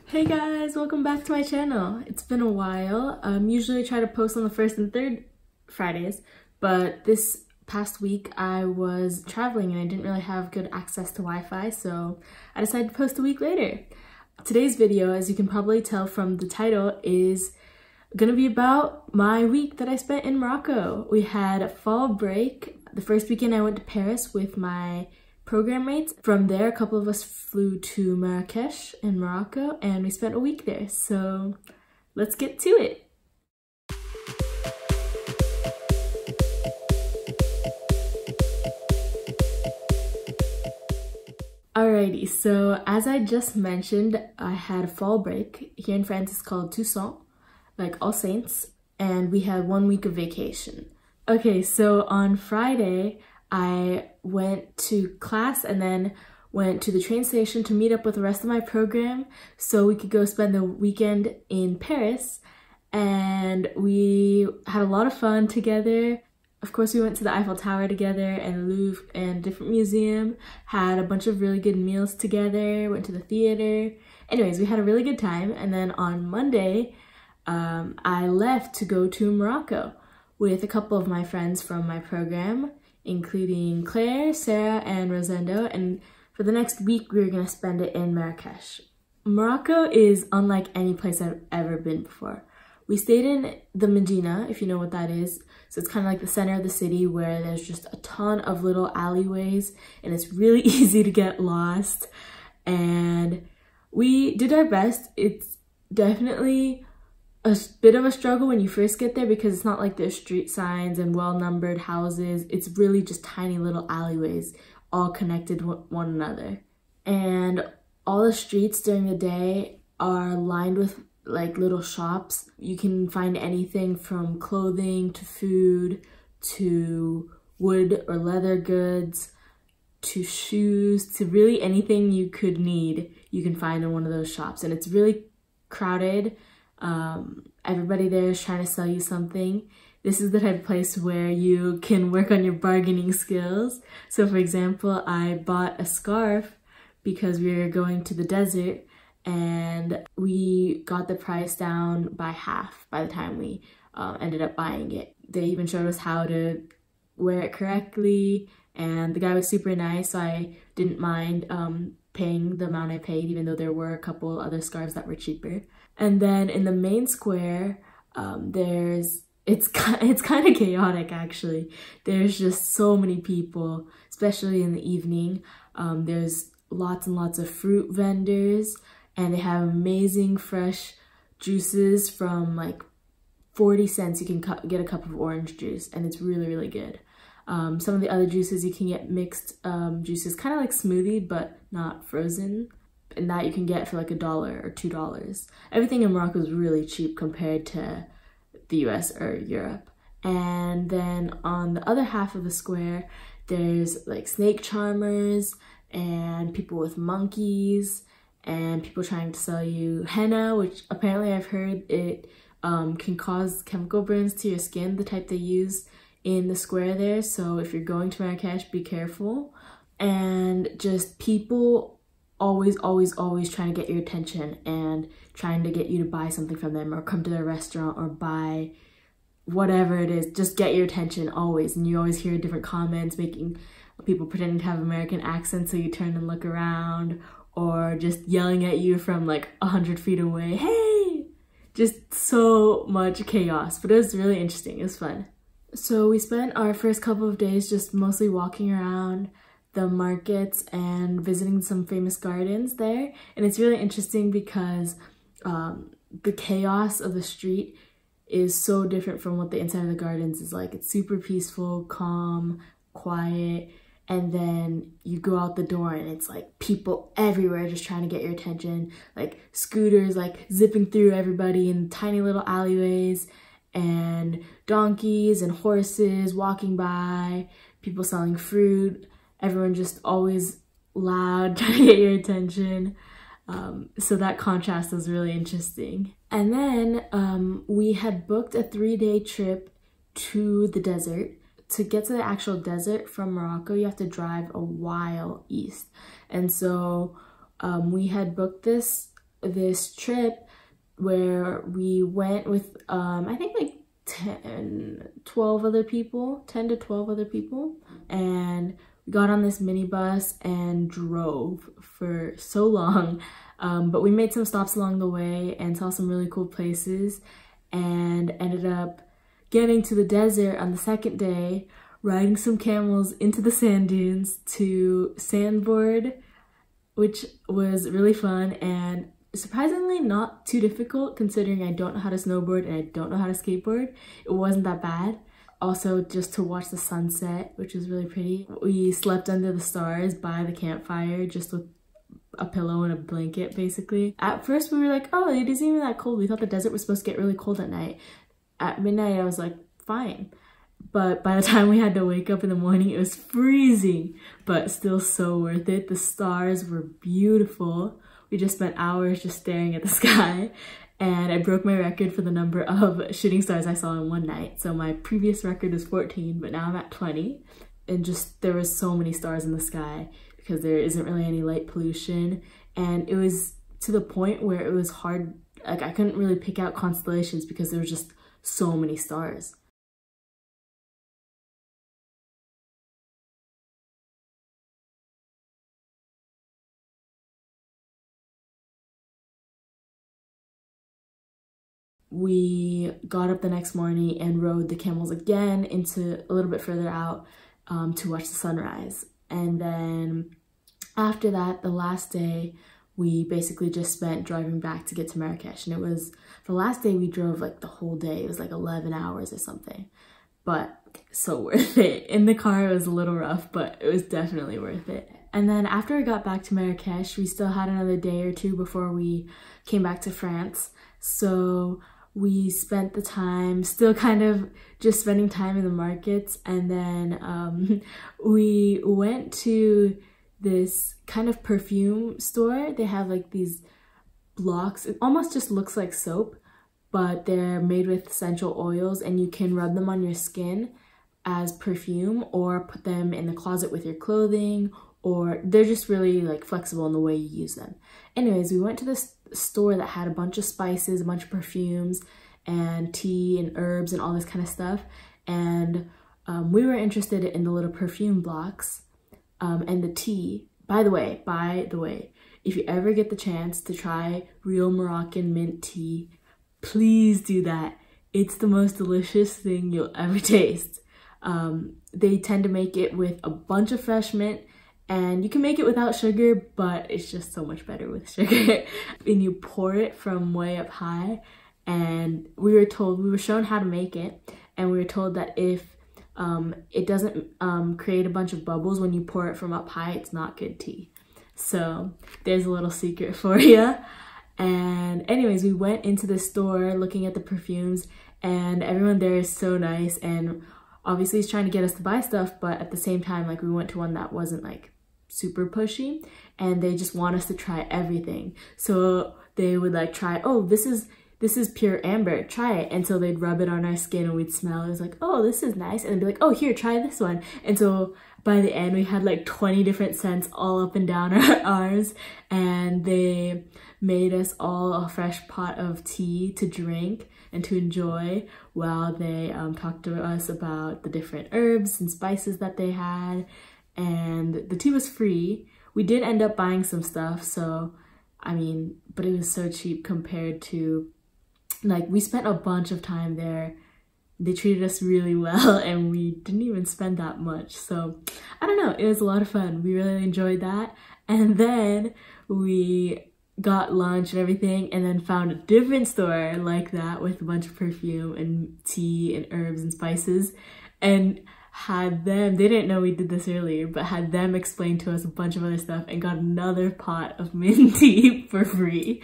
Hey guys, welcome back to my channel. It's been a while. Usually I try to post on the first and third Fridays, but this past week I was traveling and I didn't really have good access to Wi-Fi, so I decided to post a week later. Today's video, as you can probably tell from the title, is gonna be about my week that I spent in Morocco. We had a fall break. The first weekend I went to Paris with my program mates. From there, a couple of us flew to Marrakech in Morocco and we spent a week there. So let's get to it. Alrighty, so as I just mentioned, I had a fall break. Here in France it's called Toussaint, like All Saints, and we had 1 week of vacation. Okay, so on Friday, I went to class and then went to the train station to meet up with the rest of my program so we could go spend the weekend in Paris, and we had a lot of fun together. Of course, we went to the Eiffel Tower together and Louvre and different museum, had a bunch of really good meals together, went to the theater. Anyways, we had a really good time, and then on Monday, I left to go to Morocco with a couple of my friends from my program, including Claire, Sarah, and Rosendo, and for the next week we were gonna spend it in Marrakech. Morocco is unlike any place I've ever been before. We stayed in the Medina, if you know what that is. So it's kind of like the center of the city where there's just a ton of little alleyways and it's really easy to get lost. And we did our best. It's definitely a bit of a struggle when you first get there because it's not like there's street signs and well-numbered houses. It's really just tiny little alleyways all connected with one another. And all the streets during the day are lined with like little shops. You can find anything from clothing to food to wood or leather goods to shoes to really anything you could need you can find in one of those shops. And it's really crowded. Everybody there is trying to sell you something. This is the type of place where you can work on your bargaining skills. So for example, I bought a scarf because we were going to the desert and we got the price down by half by the time we ended up buying it. They even showed us how to wear it correctly, and the guy was super nice, so I didn't mind paying the amount I paid, even though there were a couple other scarves that were cheaper. And then in the main square, it's kind of chaotic actually. There's just so many people, especially in the evening. There's lots and lots of fruit vendors, and they have amazing fresh juices from like 40 cents. You can get a cup of orange juice, and it's really, really good. Some of the other juices you can get mixed juices, kind of like smoothie, but not frozen. And that you can get for like $1 or $2. Everything in Morocco is really cheap compared to the US or Europe. And then on the other half of the square, there's like snake charmers and people with monkeys and people trying to sell you henna, which apparently I've heard it can cause chemical burns to your skin, the type they use in the square there. So if you're going to Marrakech, be careful. And just people always trying to get your attention and trying to get you to buy something from them or come to their restaurant or buy whatever it is. Just get your attention always. And you always hear different comments making people pretending to have American accents, so you turn and look around, or just yelling at you from like 100 feet away, hey! Just so much chaos, but it was really interesting. It was fun. So we spent our first couple of days just mostly walking around the markets and visiting some famous gardens there. And it's really interesting because the chaos of the street is so different from what the inside of the gardens is like. It's super peaceful, calm, quiet, and then you go out the door and it's like people everywhere just trying to get your attention, like scooters like zipping through everybody in tiny little alleyways, and donkeys and horses walking by, people selling fruit, everyone just always loud trying to get your attention. So that contrast was really interesting. And then we had booked a 3-day trip to the desert. To get to the actual desert from Morocco, you have to drive a while east. And so we had booked this this trip where we went with I think like 10 to 12 other people, and we got on this minibus and drove for so long, but we made some stops along the way and saw some really cool places, and ended up getting to the desert on the second day, riding some camels into the sand dunes to sandboard, which was really fun and surprisingly not too difficult considering I don't know how to snowboard and I don't know how to skateboard. It wasn't that bad. Also, just to watch the sunset, which was really pretty. We slept under the stars by the campfire, just with a pillow and a blanket, basically. At first, we were like, oh, it isn't even that cold. We thought the desert was supposed to get really cold at night. At midnight, I was like, fine. But by the time we had to wake up in the morning, it was freezing, but still so worth it. The stars were beautiful. We just spent hours just staring at the sky, and I broke my record for the number of shooting stars I saw in one night. So my previous record was 14, but now I'm at 20. And just, there was so many stars in the sky because there isn't really any light pollution. And it was to the point where it was hard, like I couldn't really pick out constellations because there was just so many stars. We got up the next morning and rode the camels again into a little bit further out to watch the sunrise. And then after that, the last day, we basically just spent driving back to get to Marrakech. And it was, the last day we drove like the whole day. It was like 11 hours or something, but so worth it. In the car, it was a little rough, but it was definitely worth it. And then after I got back to Marrakech, we still had another day or two before we came back to France. So we spent the time still kind of just spending time in the markets, and then we went to this kind of perfume store. They have like these blocks. It almost just looks like soap, but they're made with essential oils, and you can rub them on your skin as perfume or put them in the closet with your clothing, or they're just really like flexible in the way you use them. Anyways, we went to this store that had a bunch of spices, a bunch of perfumes and tea and herbs and all this kind of stuff, and we were interested in the little perfume blocks and the tea. By the way, if you ever get the chance to try real Moroccan mint tea, please do that. It's the most delicious thing you'll ever taste. They tend to make it with a bunch of fresh mint, and you can make it without sugar, but it's just so much better with sugar. And you pour it from way up high, and we were shown how to make it, and we were told that if it doesn't create a bunch of bubbles when you pour it from up high, it's not good tea. So there's a little secret for you. And anyways, we went into the store looking at the perfumes, and everyone there is so nice, and obviously he's trying to get us to buy stuff, but at the same time, like, we went to one that wasn't like super pushy, and they just want us to try everything. So they would like try, oh, this is pure amber, try it. And so they'd rub it on our skin and we'd smell it. It was like, oh, this is nice. And they'd be like, oh, here, try this one. And so by the end, we had like 20 different scents all up and down our arms, and they made us all a fresh pot of tea to drink and to enjoy while they talked to us about the different herbs and spices that they had. And the tea was free. We did end up buying some stuff, so I mean, but it was so cheap compared to, like, we spent a bunch of time there. They treated us really well, and we didn't even spend that much. So I don't know, it was a lot of fun. We really enjoyed that. And then we got lunch and everything, and then found a different store like that with a bunch of perfume and tea and herbs and spices, and had them, they didn't know we did this earlier, but had them explain to us a bunch of other stuff, and got another pot of mint tea for free.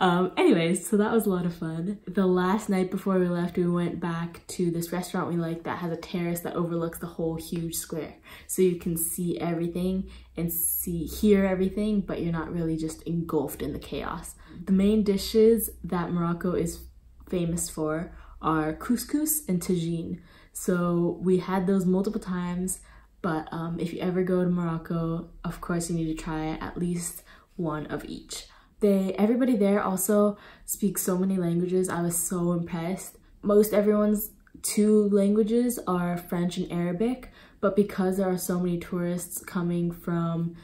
Anyways, so that was a lot of fun. The last night before we left, we went back to this restaurant we like that has a terrace that overlooks the whole huge square. So you can see everything and hear everything, but you're not really just engulfed in the chaos. The main dishes that Morocco is famous for are couscous and tagine. So we had those multiple times, but if you ever go to Morocco, of course you need to try at least one of each. Everybody there also speaks so many languages. I was so impressed. Most everyone's two languages are French and Arabic, but because there are so many tourists coming from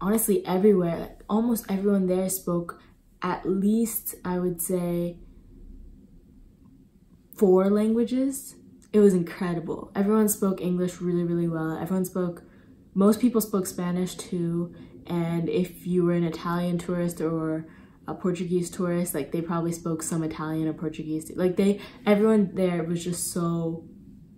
honestly everywhere, like almost everyone there spoke at least, I would say, 4 languages. It was incredible. Everyone spoke English really, really well. Most people spoke Spanish too, and if you were an Italian tourist or a Portuguese tourist, like they probably spoke some Italian or Portuguese. Like everyone there was just so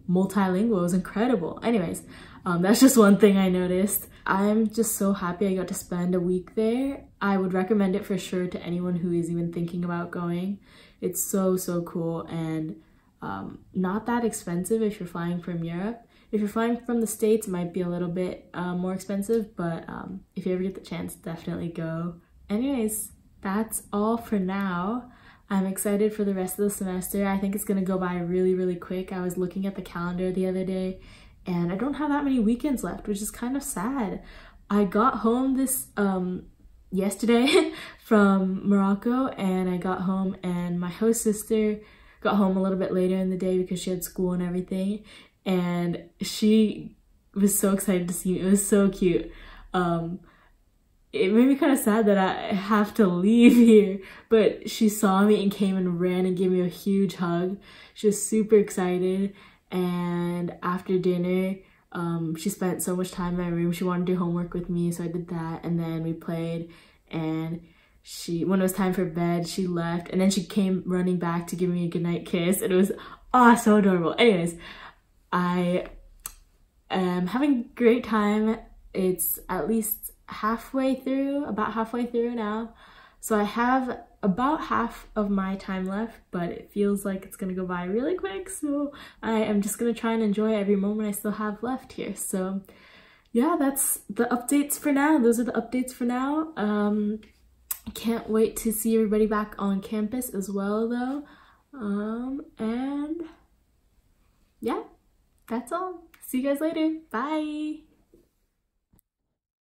multilingual. It was incredible. Anyways, that's just one thing I noticed. I'm just so happy I got to spend a week there. I would recommend it for sure to anyone who is even thinking about going. It's so, so cool, and not that expensive if you're flying from Europe. If you're flying from the States, it might be a little bit more expensive, but if you ever get the chance, definitely go. Anyways, that's all for now. I'm excited for the rest of the semester. I think it's gonna go by really, really quick. I was looking at the calendar the other day, and I don't have that many weekends left, which is kind of sad. I got home yesterday from Morocco, and I got home and my host sister got home a little bit later in the day because she had school and everything, and she was so excited to see me. It was so cute. It made me kind of sad that I have to leave here, but she saw me and came and ran and gave me a huge hug. She was super excited, and after dinner, she spent so much time in my room. She wanted to do homework with me, so I did that, and then we played, and when it was time for bed, she left, and then she came running back to give me a goodnight kiss, and it was so adorable. Anyways, I am having a great time. It's at least about halfway through now, so I have about half of my time left, but it feels like it's gonna go by really quick, so I am just gonna try and enjoy every moment I still have left here. So yeah, that's the updates for now. Those are the updates for now. I can't wait to see everybody back on campus as well though. And yeah, that's all. See you guys later. Bye.